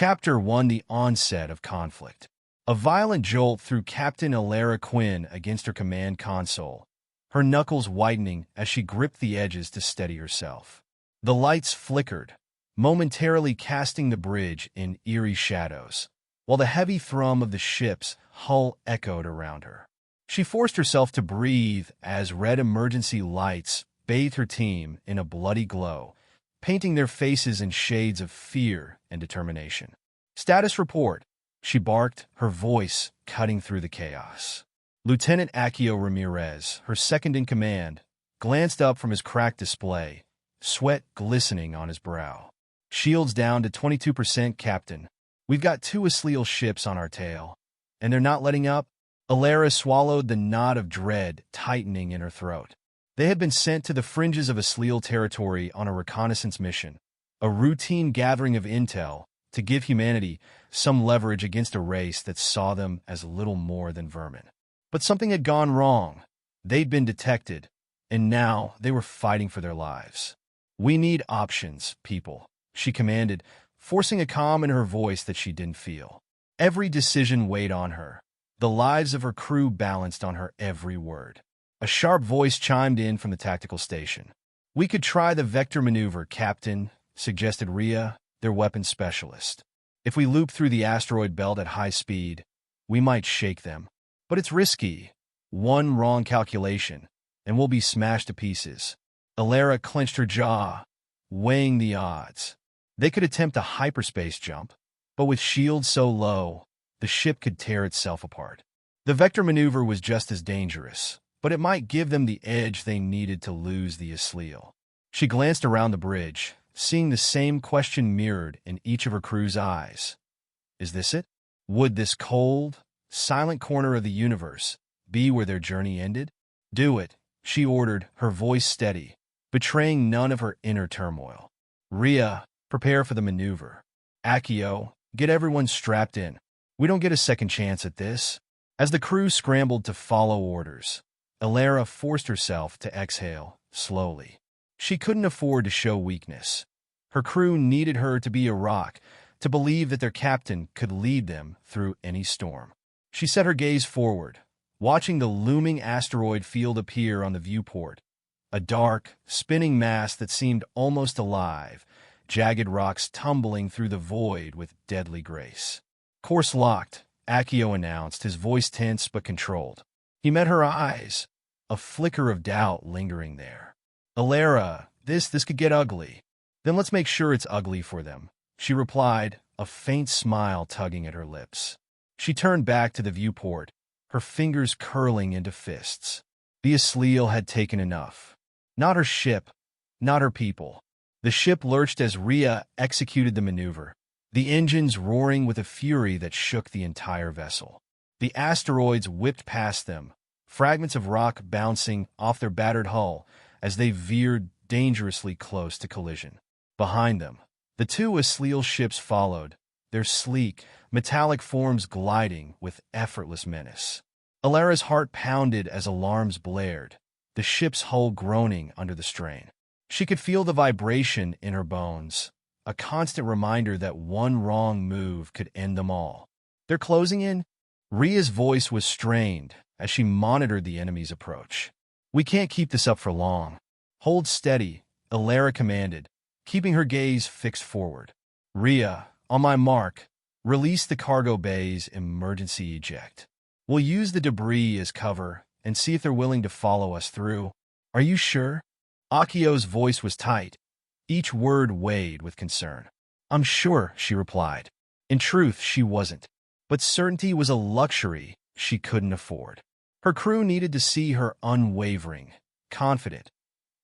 Chapter 1: The Onset of Conflict. A violent jolt threw Captain Alara Quinn against her command console, her knuckles whitening as she gripped the edges to steady herself. The lights flickered, momentarily casting the bridge in eerie shadows, while the heavy thrum of the ship's hull echoed around her. She forced herself to breathe as red emergency lights bathed her team in a bloody glow, painting their faces in shades of fear and determination. "Status report," she barked, her voice cutting through the chaos. Lieutenant Akio Ramirez, her second-in-command, glanced up from his cracked display, sweat glistening on his brow. "Shields down to 22%, Captain. We've got 2 Asliel ships on our tail, and they're not letting up." Alara swallowed, the knot of dread tightening in her throat. They had been sent to the fringes of Asliel territory on a reconnaissance mission, a routine gathering of intel to give humanity some leverage against a race that saw them as little more than vermin. But something had gone wrong. They'd been detected, and now they were fighting for their lives. "We need options, people," she commanded, forcing a calm in her voice that she didn't feel. Every decision weighed on her. The lives of her crew balanced on her every word. A sharp voice chimed in from the tactical station. "We could try the vector maneuver, Captain," suggested Rhea, their weapons specialist. "If we loop through the asteroid belt at high speed, we might shake them. But it's risky. One wrong calculation, and we'll be smashed to pieces." Alara clenched her jaw, weighing the odds. They could attempt a hyperspace jump, but with shields so low, the ship could tear itself apart. The vector maneuver was just as dangerous, but it might give them the edge they needed to lose the Asliel. She glanced around the bridge, seeing the same question mirrored in each of her crew's eyes. Is this it? Would this cold, silent corner of the universe be where their journey ended? "Do it," she ordered, her voice steady, betraying none of her inner turmoil. "Rhea, prepare for the maneuver. Akio, get everyone strapped in. We don't get a second chance at this." As the crew scrambled to follow orders, Alara forced herself to exhale slowly. She couldn't afford to show weakness. Her crew needed her to be a rock, to believe that their captain could lead them through any storm. She set her gaze forward, watching the looming asteroid field appear on the viewport, a dark, spinning mass that seemed almost alive, jagged rocks tumbling through the void with deadly grace. "Course locked," Akio announced, his voice tense but controlled. He met her eyes, a flicker of doubt lingering there. "Alara, this could get ugly." "Then let's make sure it's ugly for them," she replied, a faint smile tugging at her lips. She turned back to the viewport, her fingers curling into fists. The Asliel had taken enough. Not her ship, not her people. The ship lurched as Rhea executed the maneuver, the engines roaring with a fury that shook the entire vessel. The asteroids whipped past them, fragments of rock bouncing off their battered hull as they veered dangerously close to collision. Behind them, the 2 Asliel ships followed, their sleek, metallic forms gliding with effortless menace. Alara's heart pounded as alarms blared, the ship's hull groaning under the strain. She could feel the vibration in her bones, a constant reminder that one wrong move could end them all. "They're closing in?" Rhea's voice was strained as she monitored the enemy's approach. "We can't keep this up for long." "Hold steady," Alara commanded, keeping her gaze fixed forward. "Rhea, on my mark, release the cargo bay's emergency eject. We'll use the debris as cover and see if they're willing to follow us through." "Are you sure?" Akio's voice was tight, each word weighed with concern. "I'm sure," she replied. In truth, she wasn't. But certainty was a luxury she couldn't afford. Her crew needed to see her unwavering, confident,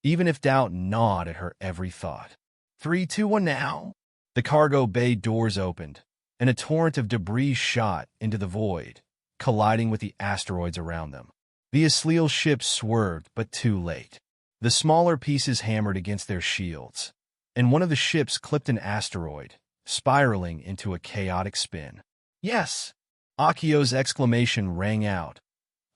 even if doubt gnawed at her every thought. 3, 2, 1 now. The cargo bay doors opened, and a torrent of debris shot into the void, colliding with the asteroids around them. The Asliel ships swerved, but too late. The smaller pieces hammered against their shields, and one of the ships clipped an asteroid, spiraling into a chaotic spin. "Yes!" Akio's exclamation rang out,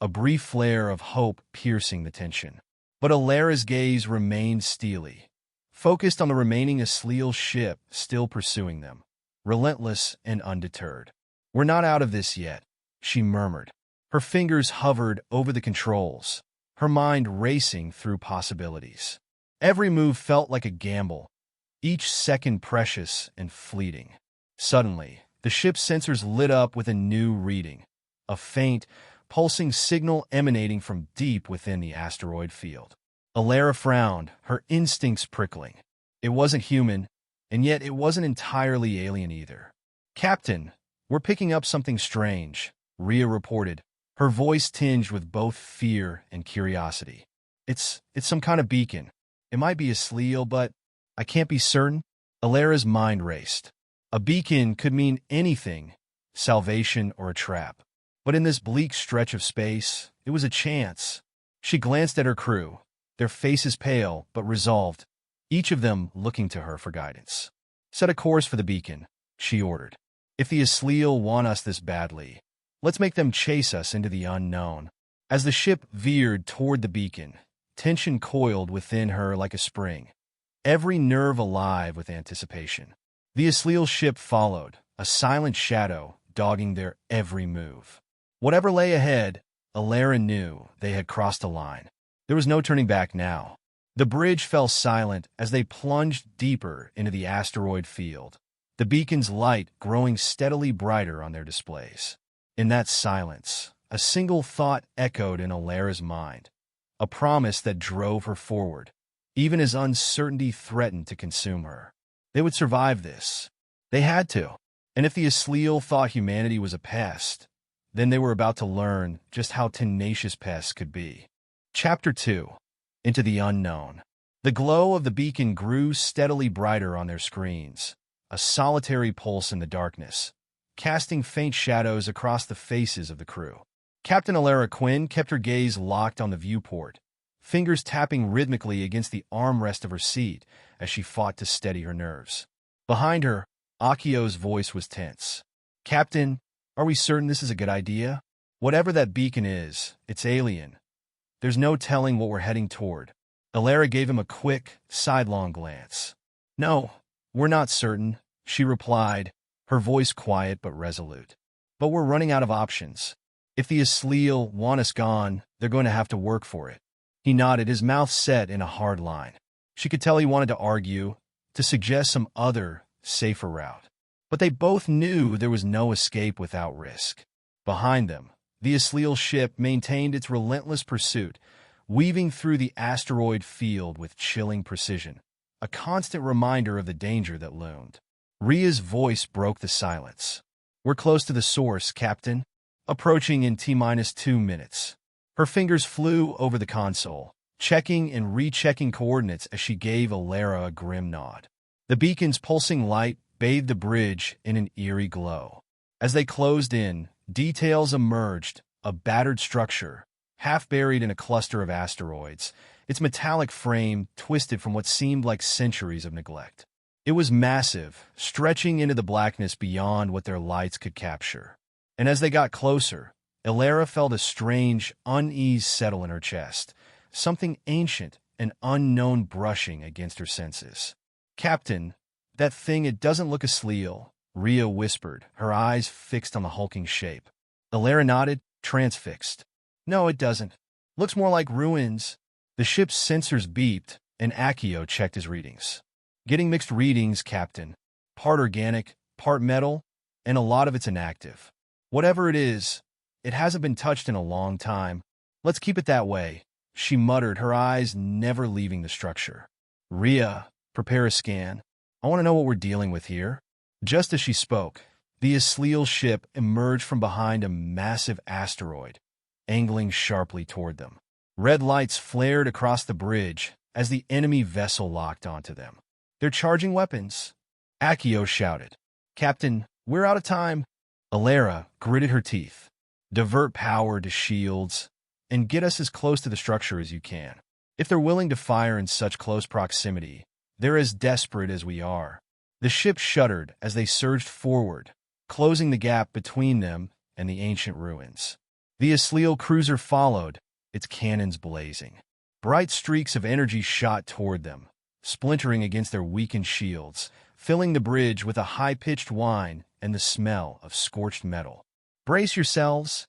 a brief flare of hope piercing the tension. But Alara's gaze remained steely, focused on the remaining Asliel ship still pursuing them. relentless and undeterred. "We're not out of this yet," she murmured. Her fingers hovered over the controls, her mind racing through possibilities. Every move felt like a gamble, each second precious and fleeting. Suddenly, the ship's sensors lit up with a new reading, a faint, pulsing signal emanating from deep within the asteroid field. Alara frowned, her instincts prickling. It wasn't human, and yet it wasn't entirely alien either. "Captain, we're picking up something strange," Rhea reported, her voice tinged with both fear and curiosity. It's some kind of beacon. It might be a Sleal, but I can't be certain." Alara's mind raced. A beacon could mean anything, salvation or a trap. But in this bleak stretch of space, it was a chance. She glanced at her crew, their faces pale but resolved, each of them looking to her for guidance. "Set a course for the beacon," she ordered. "If the Asleal want us this badly, let's make them chase us into the unknown." As the ship veered toward the beacon, tension coiled within her like a spring, every nerve alive with anticipation. The Asleal ship followed, a silent shadow dogging their every move. Whatever lay ahead, Alara knew they had crossed a line. There was no turning back now. The bridge fell silent as they plunged deeper into the asteroid field, the beacon's light growing steadily brighter on their displays. In that silence, a single thought echoed in Alara's mind, a promise that drove her forward, even as uncertainty threatened to consume her. They would survive this. They had to. And if the Asleal thought humanity was a pest, then they were about to learn just how tenacious pests could be. Chapter 2. Into the Unknown. The glow of the beacon grew steadily brighter on their screens, a solitary pulse in the darkness, casting faint shadows across the faces of the crew. Captain Alara Quinn kept her gaze locked on the viewport, fingers tapping rhythmically against the armrest of her seat as she fought to steady her nerves. Behind her, Akio's voice was tense. "Captain, are we certain this is a good idea? Whatever that beacon is, it's alien. There's no telling what we're heading toward." Alara gave him a quick, sidelong glance. "No, we're not certain," she replied, her voice quiet but resolute. "But we're running out of options. If the Asleal want us gone, they're going to have to work for it." He nodded, his mouth set in a hard line. She could tell he wanted to argue, to suggest some other, safer route. But they both knew there was no escape without risk. Behind them, the Asleal ship maintained its relentless pursuit, weaving through the asteroid field with chilling precision, a constant reminder of the danger that loomed. Rhea's voice broke the silence. "We're close to the source, Captain. Approaching in T-2 minutes." Her fingers flew over the console, checking and rechecking coordinates as she gave Alara a grim nod. The beacon's pulsing light bathed the bridge in an eerie glow. As they closed in, details emerged, a battered structure, half buried in a cluster of asteroids, its metallic frame twisted from what seemed like centuries of neglect. It was massive, stretching into the blackness beyond what their lights could capture. And as they got closer, Alara felt a strange unease settle in her chest, something ancient and unknown brushing against her senses. "Captain, that thing, it doesn't look Asleal," Rhea whispered, her eyes fixed on the hulking shape. Alara nodded, transfixed. "No, it doesn't. Looks more like ruins." The ship's sensors beeped, and Akio checked his readings. "Getting mixed readings, Captain. Part organic, part metal, and a lot of it's inactive. Whatever it is, it hasn't been touched in a long time. Let's keep it that way," she muttered, her eyes never leaving the structure. "Rhea, prepare a scan. I want to know what we're dealing with here." Just as she spoke, the Asleal ship emerged from behind a massive asteroid, angling sharply toward them. Red lights flared across the bridge as the enemy vessel locked onto them. "They're charging weapons," Akio shouted. "Captain, we're out of time." Alara gritted her teeth. "Divert power to shields, and get us as close to the structure as you can. If they're willing to fire in such close proximity, they're as desperate as we are." The ship shuddered as they surged forward, closing the gap between them and the ancient ruins. The Asleal cruiser followed, its cannons blazing. Bright streaks of energy shot toward them, splintering against their weakened shields, filling the bridge with a high-pitched whine and the smell of scorched metal. "Brace yourselves,"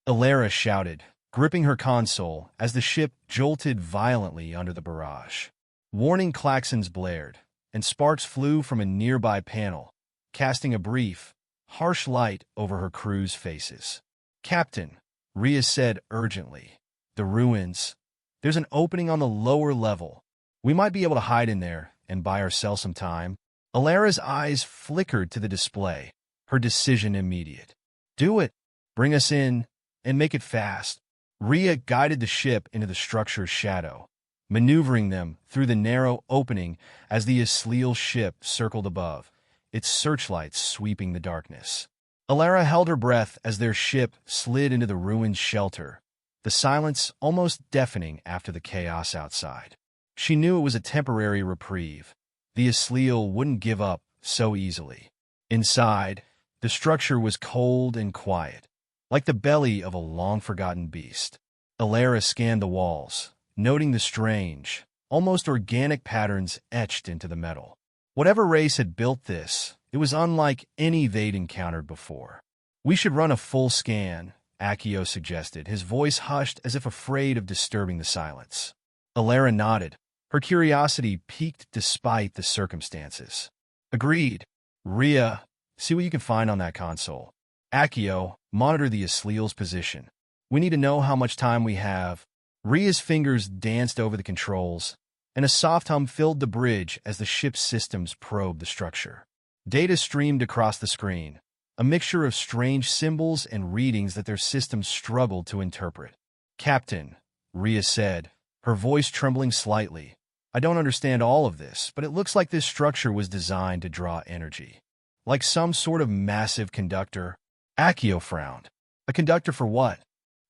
Alara shouted, gripping her console as the ship jolted violently under the barrage. Warning klaxons blared, and sparks flew from a nearby panel, casting a brief, harsh light over her crew's faces. "Captain," Rhea said urgently, "the ruins. There's an opening on the lower level. We might be able to hide in there and buy ourselves some time." Alara's eyes flickered to the display, her decision immediate. "Do it. Bring us in, and make it fast." Rhea guided the ship into the structure's shadow, maneuvering them through the narrow opening as the Asleal ship circled above, its searchlights sweeping the darkness. Alara held her breath as their ship slid into the ruined shelter, the silence almost deafening after the chaos outside. She knew it was a temporary reprieve. The Asleal wouldn't give up so easily. Inside, the structure was cold and quiet, like the belly of a long-forgotten beast. Alara scanned the walls, noting the strange, almost organic patterns etched into the metal. Whatever race had built this, it was unlike any they'd encountered before. "We should run a full scan," Accio suggested, his voice hushed as if afraid of disturbing the silence. Alara nodded, her curiosity piqued despite the circumstances. "Agreed. Rhea, see what you can find on that console. Accio, monitor the Asleal's position. We need to know how much time we have." Rhea's fingers danced over the controls, and a soft hum filled the bridge as the ship's systems probed the structure. Data streamed across the screen, a mixture of strange symbols and readings that their systems struggled to interpret. "Captain," Rhea said, her voice trembling slightly, "I don't understand all of this, but it looks like this structure was designed to draw energy. Like some sort of massive conductor." Accio frowned. "A conductor for what?"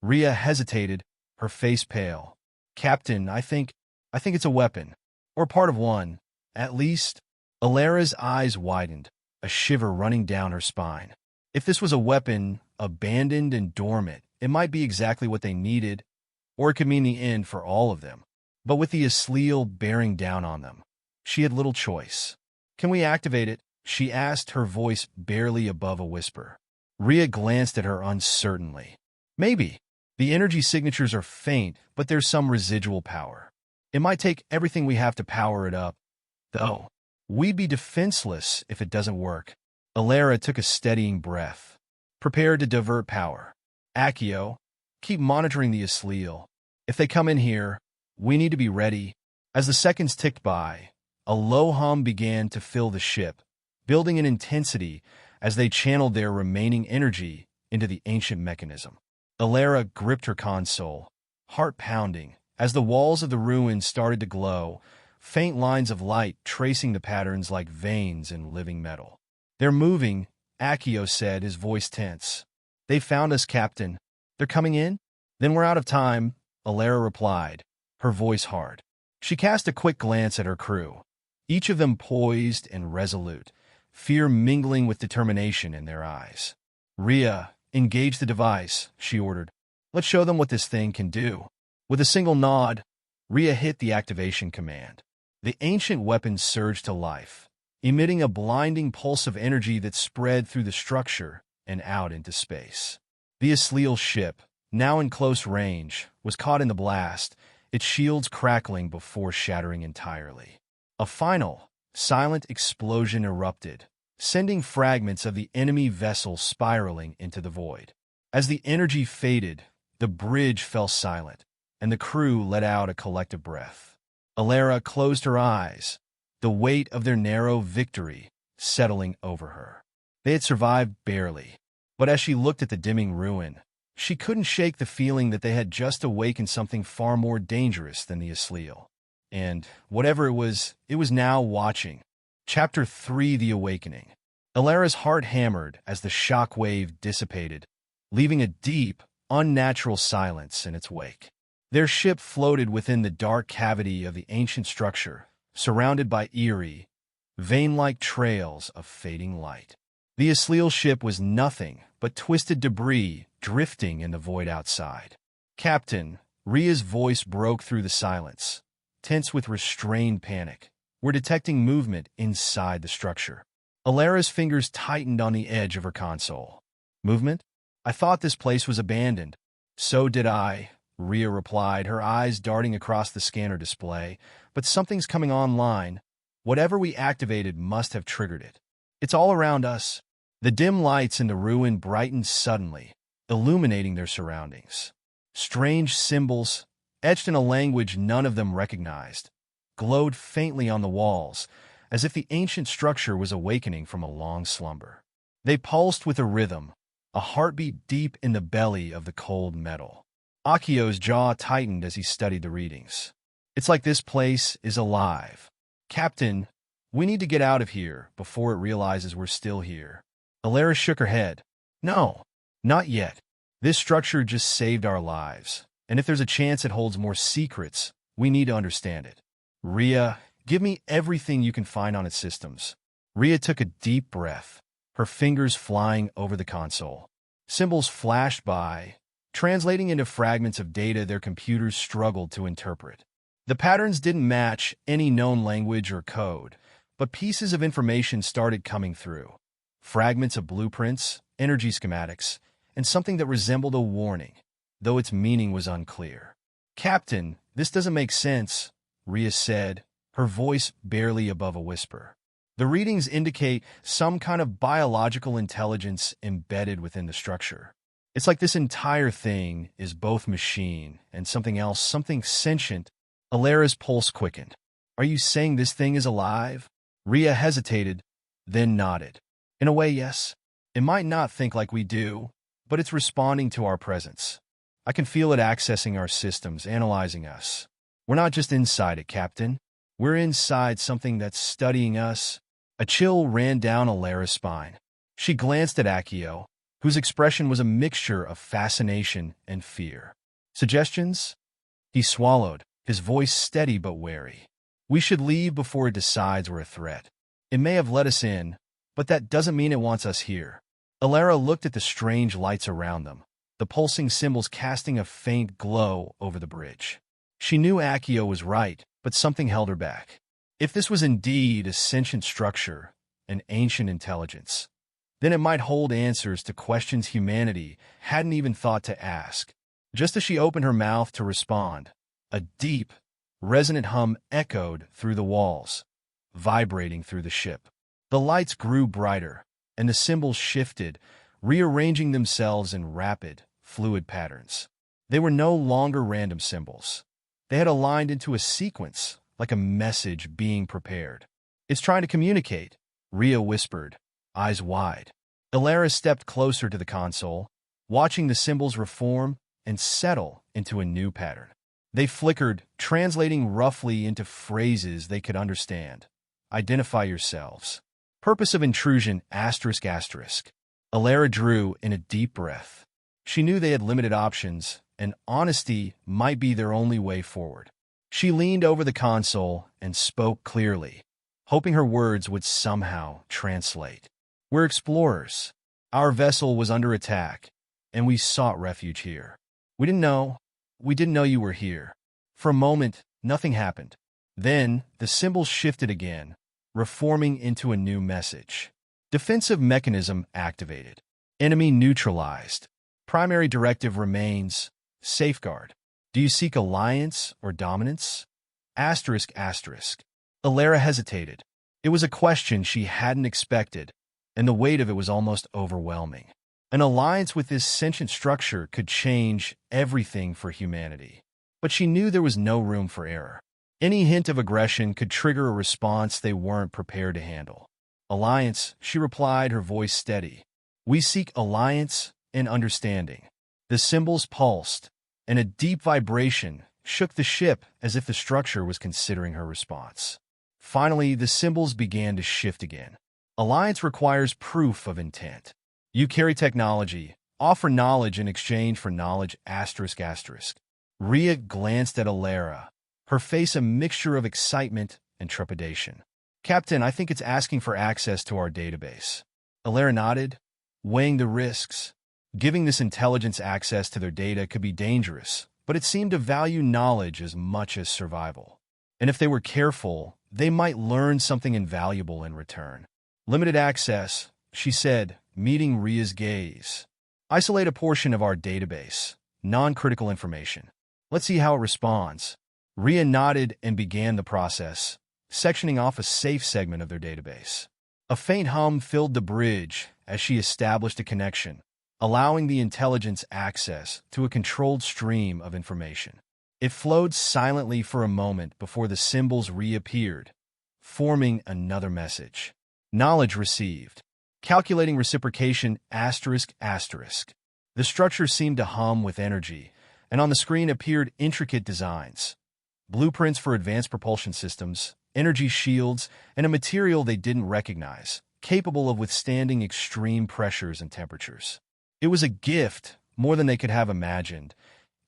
Rhea hesitated, her face pale. "Captain, I think it's a weapon. Or part of one, at least." Alara's eyes widened, a shiver running down her spine. If this was a weapon, abandoned and dormant, it might be exactly what they needed, or it could mean the end for all of them. But with the Asleal bearing down on them, she had little choice. "Can we activate it?" she asked, her voice barely above a whisper. Rhea glanced at her uncertainly. "Maybe. The energy signatures are faint, but there's some residual power. It might take everything we have to power it up, though. We'd be defenseless if it doesn't work." Alara took a steadying breath, prepared to divert power. "Accio, keep monitoring the Asleal. If they come in here, we need to be ready." As the seconds ticked by, a low hum began to fill the ship, building in intensity as they channeled their remaining energy into the ancient mechanism. Alara gripped her console, heart pounding, as the walls of the ruins started to glow, faint lines of light tracing the patterns like veins in living metal. "They're moving," Accio said, his voice tense. "They found us, Captain. They're coming in?" "Then we're out of time," Alara replied, her voice hard. She cast a quick glance at her crew, each of them poised and resolute, fear mingling with determination in their eyes. "Rhea, engage the device," she ordered. "Let's show them what this thing can do." With a single nod, Rhea hit the activation command. The ancient weapon surged to life, emitting a blinding pulse of energy that spread through the structure and out into space. The Asleal ship, now in close range, was caught in the blast, its shields crackling before shattering entirely. A final, silent explosion erupted, sending fragments of the enemy vessel spiraling into the void. As the energy faded, the bridge fell silent, and the crew let out a collective breath. Alara closed her eyes, the weight of their narrow victory settling over her. They had survived barely, but as she looked at the dimming ruin, she couldn't shake the feeling that they had just awakened something far more dangerous than the Asleal. And whatever it was now watching. Chapter 3: The Awakening. Alara's heart hammered as the shock wave dissipated, leaving a deep, unnatural silence in its wake. Their ship floated within the dark cavity of the ancient structure, surrounded by eerie, vein-like trails of fading light. The Asleal ship was nothing but twisted debris drifting in the void outside. "Captain," Rhea's voice broke through the silence, tense with restrained panic. We're detecting movement inside the structure. Alara's fingers tightened on the edge of her console. Movement? I thought this place was abandoned. So did I, Rhea replied, her eyes darting across the scanner display. But something's coming online. Whatever we activated must have triggered it. It's all around us. The dim lights in the ruin brightened suddenly, illuminating their surroundings. Strange symbols, etched in a language none of them recognized, glowed faintly on the walls, as if the ancient structure was awakening from a long slumber. They pulsed with a rhythm, a heartbeat deep in the belly of the cold metal. Akio's jaw tightened as he studied the readings. It's like this place is alive. Captain, we need to get out of here before it realizes we're still here. Alara shook her head. No, not yet. This structure just saved our lives, and if there's a chance it holds more secrets, we need to understand it. Rhea, give me everything you can find on its systems. Rhea took a deep breath, her fingers flying over the console. Symbols flashed by, translating into fragments of data their computers struggled to interpret. The patterns didn't match any known language or code, but pieces of information started coming through. Fragments of blueprints, energy schematics, and something that resembled a warning, though its meaning was unclear. Captain, this doesn't make sense, Rhea said, her voice barely above a whisper. The readings indicate some kind of biological intelligence embedded within the structure. It's like this entire thing is both machine and something else, something sentient. Alara's pulse quickened. Are you saying this thing is alive? Rhea hesitated, then nodded. In a way, yes. It might not think like we do, but it's responding to our presence. I can feel it accessing our systems, analyzing us. We're not just inside it, Captain. We're inside something that's studying us. A chill ran down Alara's spine. She glanced at Akio, whose expression was a mixture of fascination and fear. Suggestions? He swallowed, his voice steady but wary. We should leave before it decides we're a threat. It may have let us in, but that doesn't mean it wants us here. Alara looked at the strange lights around them, the pulsing symbols casting a faint glow over the bridge. She knew Akio was right, but something held her back. If this was indeed a sentient structure, an ancient intelligence, then it might hold answers to questions humanity hadn't even thought to ask. Just as she opened her mouth to respond, a deep, resonant hum echoed through the walls, vibrating through the ship. The lights grew brighter, and the symbols shifted, rearranging themselves in rapid, fluid patterns. They were no longer random symbols. They had aligned into a sequence, like a message being prepared. It's trying to communicate, Rhea whispered, eyes wide. Alara stepped closer to the console, watching the symbols reform and settle into a new pattern. They flickered, translating roughly into phrases they could understand. Identify yourselves. Purpose of intrusion, asterisk, asterisk. Alara drew in a deep breath. She knew they had limited options, and honesty might be their only way forward. She leaned over the console and spoke clearly, hoping her words would somehow translate. We're explorers. Our vessel was under attack, and we sought refuge here. We didn't know you were here. For a moment, nothing happened. Then, the symbols shifted again, reforming into a new message. Defensive mechanism activated. Enemy neutralized. Primary directive remains safeguard. Do you seek alliance or dominance? Asterisk, asterisk. Alara hesitated. It was a question she hadn't expected, and the weight of it was almost overwhelming. An alliance with this sentient structure could change everything for humanity. But she knew there was no room for error. Any hint of aggression could trigger a response they weren't prepared to handle. Alliance, she replied, her voice steady. We seek alliance and understanding. The symbols pulsed, and a deep vibration shook the ship as if the structure was considering her response. Finally, the symbols began to shift again. Alliance requires proof of intent. You carry technology, offer knowledge in exchange for knowledge, asterisk, asterisk. Rhea glanced at Alara, her face a mixture of excitement and trepidation. Captain, I think it's asking for access to our database. Alara nodded, weighing the risks. Giving this intelligence access to their data could be dangerous, but it seemed to value knowledge as much as survival. And if they were careful, they might learn something invaluable in return. Limited access, she said, meeting Ria's gaze. Isolate a portion of our database, non-critical information. Let's see how it responds. Ria nodded and began the process, sectioning off a safe segment of their database. A faint hum filled the bridge as she established a connection, allowing the intelligence access to a controlled stream of information. It flowed silently for a moment before the symbols reappeared, forming another message. Knowledge received. Calculating reciprocation ***. The structure seemed to hum with energy, and on the screen appeared intricate designs. Blueprints for advanced propulsion systems, energy shields, and a material they didn't recognize, capable of withstanding extreme pressures and temperatures. It was a gift, more than they could have imagined,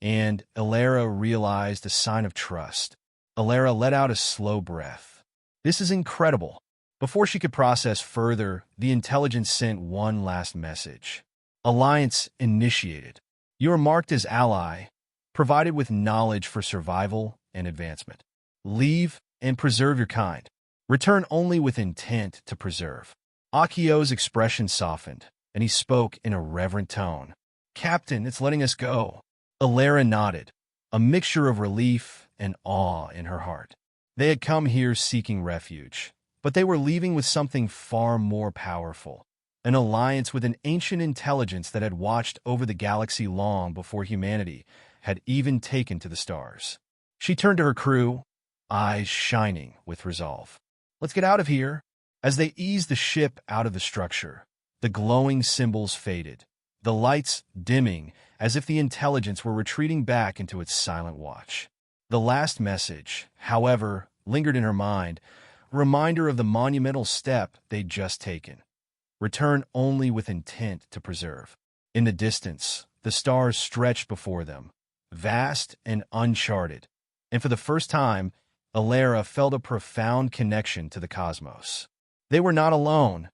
and Alara realized a sign of trust. Alara let out a slow breath. This is incredible. Before she could process further, the intelligence sent one last message. Alliance initiated. You are marked as ally, provided with knowledge for survival and advancement. Leave and preserve your kind. Return only with intent to preserve. Akio's expression softened, and he spoke in a reverent tone. Captain, it's letting us go. Alara nodded, a mixture of relief and awe in her heart. They had come here seeking refuge, but they were leaving with something far more powerful. An alliance with an ancient intelligence that had watched over the galaxy long before humanity had even taken to the stars. She turned to her crew, eyes shining with resolve. Let's get out of here. As they eased the ship out of the structure, the glowing symbols faded, the lights dimming as if the intelligence were retreating back into its silent watch. The last message, however, lingered in her mind, a reminder of the monumental step they'd just taken. Return only with intent to preserve. In the distance, the stars stretched before them, vast and uncharted, and for the first time, Alara felt a profound connection to the cosmos. They were not alone,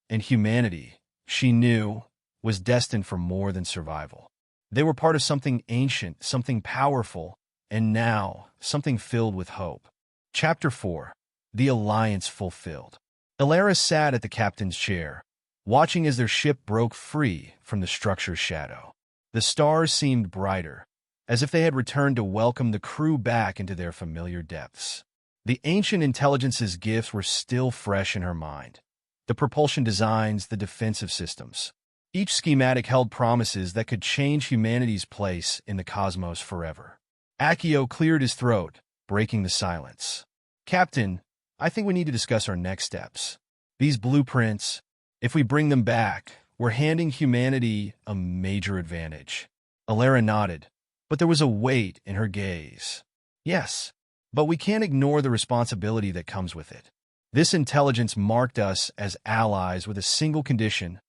and humanity, she knew, was destined for more than survival. They were part of something ancient, something powerful, and now, something filled with hope. Chapter 4. The Alliance Fulfilled. Alara sat at the captain's chair, watching as their ship broke free from the structure's shadow. The stars seemed brighter, as if they had returned to welcome the crew back into their familiar depths. The ancient intelligence's gifts were still fresh in her mind. The propulsion designs, the defensive systems. Each schematic held promises that could change humanity's place in the cosmos forever. Akio cleared his throat, breaking the silence. Captain, I think we need to discuss our next steps. These blueprints, if we bring them back, we're handing humanity a major advantage. Alara nodded, but there was a weight in her gaze. Yes, but we can't ignore the responsibility that comes with it. This intelligence marked us as allies with a single condition: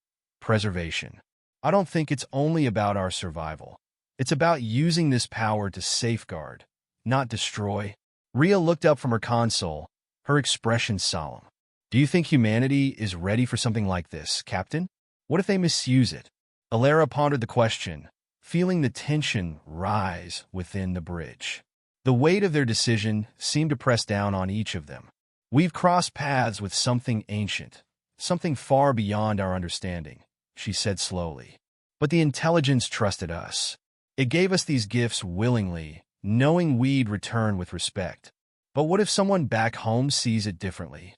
preservation. I don't think it's only about our survival. It's about using this power to safeguard, not destroy. Ria looked up from her console, her expression solemn. Do you think humanity is ready for something like this, Captain? What if they misuse it? Alara pondered the question, feeling the tension rise within the bridge. The weight of their decision seemed to press down on each of them. We've crossed paths with something ancient, something far beyond our understanding, she said slowly. But the intelligence trusted us. It gave us these gifts willingly, knowing we'd return with respect. But what if someone back home sees it differently?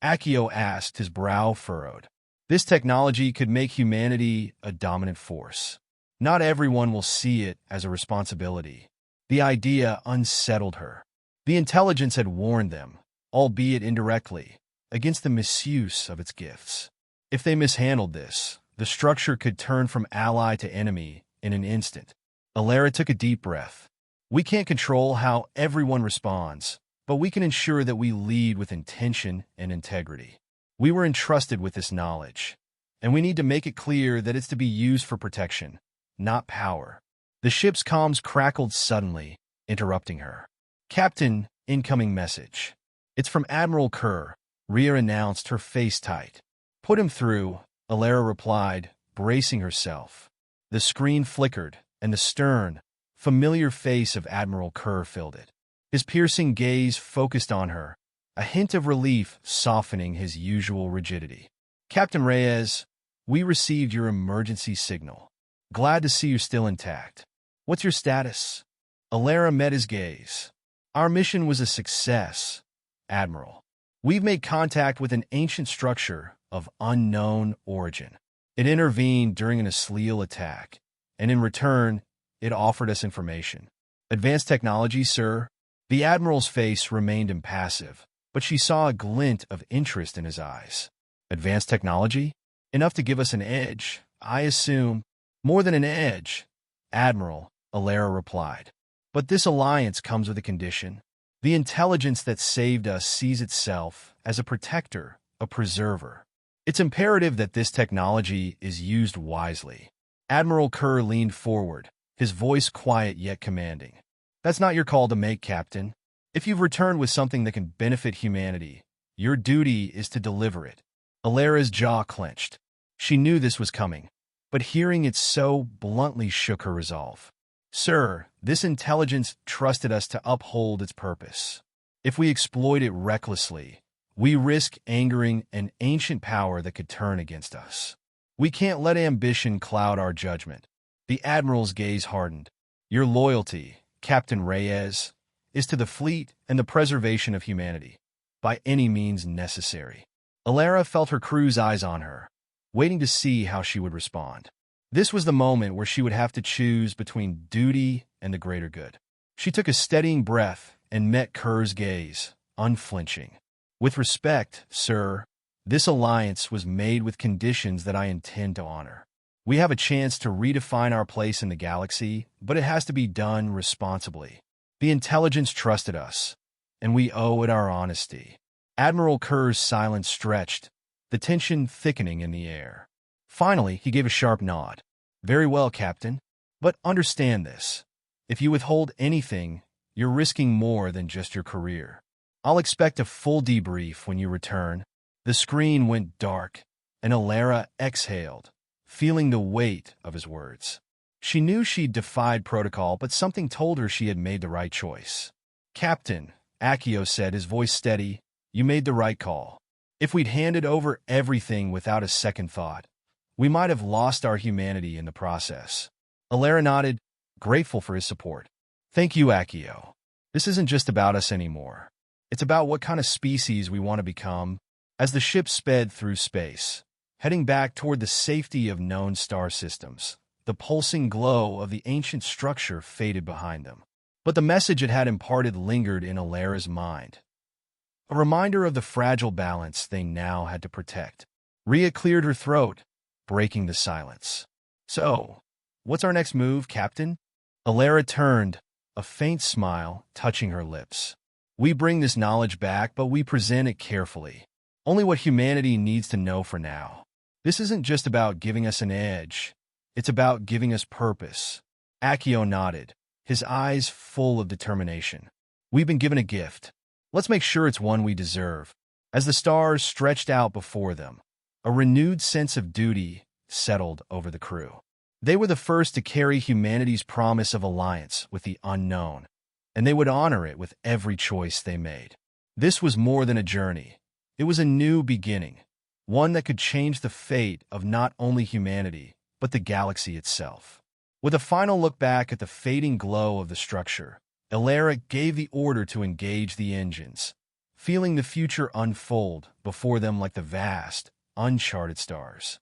Akio asked, his brow furrowed. This technology could make humanity a dominant force. Not everyone will see it as a responsibility. The idea unsettled her. The intelligence had warned them, albeit indirectly, against the misuse of its gifts. If they mishandled this, the structure could turn from ally to enemy in an instant. Alara took a deep breath. We can't control how everyone responds, but we can ensure that we lead with intention and integrity. We were entrusted with this knowledge, and we need to make it clear that it's to be used for protection, not power. The ship's comms crackled suddenly, interrupting her. Captain, incoming message. It's from Admiral Kerr, Ria announced, her face tight. Put him through, Alara replied, bracing herself. The screen flickered, and the stern, familiar face of Admiral Kerr filled it. His piercing gaze focused on her, a hint of relief softening his usual rigidity. Captain Reyes, we received your emergency signal. Glad to see you're still intact. What's your status? Alara met his gaze. Our mission was a success, Admiral. We've made contact with an ancient structure of unknown origin. It intervened during an Asleal attack, and in return, it offered us information. Advanced technology, sir? The Admiral's face remained impassive, but she saw a glint of interest in his eyes. Advanced technology? Enough to give us an edge, I assume. More than an edge, Admiral, Alara replied. But this alliance comes with a condition. The intelligence that saved us sees itself as a protector, a preserver. It's imperative that this technology is used wisely. Admiral Kerr leaned forward, his voice quiet yet commanding. That's not your call to make, Captain. If you've returned with something that can benefit humanity, your duty is to deliver it. Alara's jaw clenched. She knew this was coming, but hearing it so bluntly shook her resolve. Sir, this intelligence trusted us to uphold its purpose. If we exploit it recklessly, we risk angering an ancient power that could turn against us. We can't let ambition cloud our judgment. The Admiral's gaze hardened. Your loyalty, Captain Reyes, is to the fleet and the preservation of humanity, by any means necessary. Alara felt her crew's eyes on her, waiting to see how she would respond. This was the moment where she would have to choose between duty and the greater good. She took a steadying breath and met Kerr's gaze, unflinching. With respect, sir, this alliance was made with conditions that I intend to honor. We have a chance to redefine our place in the galaxy, but it has to be done responsibly. The intelligence trusted us, and we owe it our honesty. Admiral Kerr's silence stretched, the tension thickening in the air. Finally, he gave a sharp nod. Very well, Captain. But understand this. If you withhold anything, you're risking more than just your career. I'll expect a full debrief when you return. The screen went dark, and Alara exhaled, feeling the weight of his words. She knew she'd defied protocol, but something told her she had made the right choice. Captain, Accio said, his voice steady, you made the right call. If we'd handed over everything without a second thought, we might have lost our humanity in the process. Alara nodded, grateful for his support. Thank you, Accio. This isn't just about us anymore. It's about what kind of species we want to become. As the ship sped through space, heading back toward the safety of known star systems, the pulsing glow of the ancient structure faded behind them. But the message it had imparted lingered in Alara's mind. A reminder of the fragile balance they now had to protect. Rhea cleared her throat, breaking the silence. So, what's our next move, Captain? Alara turned, a faint smile touching her lips. We bring this knowledge back, but we present it carefully. Only what humanity needs to know for now. This isn't just about giving us an edge. It's about giving us purpose. Accio nodded, his eyes full of determination. We've been given a gift. Let's make sure it's one we deserve. As the stars stretched out before them, a renewed sense of duty settled over the crew. They were the first to carry humanity's promise of alliance with the unknown, and they would honor it with every choice they made. This was more than a journey. It was a new beginning, one that could change the fate of not only humanity, but the galaxy itself. With a final look back at the fading glow of the structure, Alara gave the order to engage the engines, feeling the future unfold before them like the vast, uncharted stars.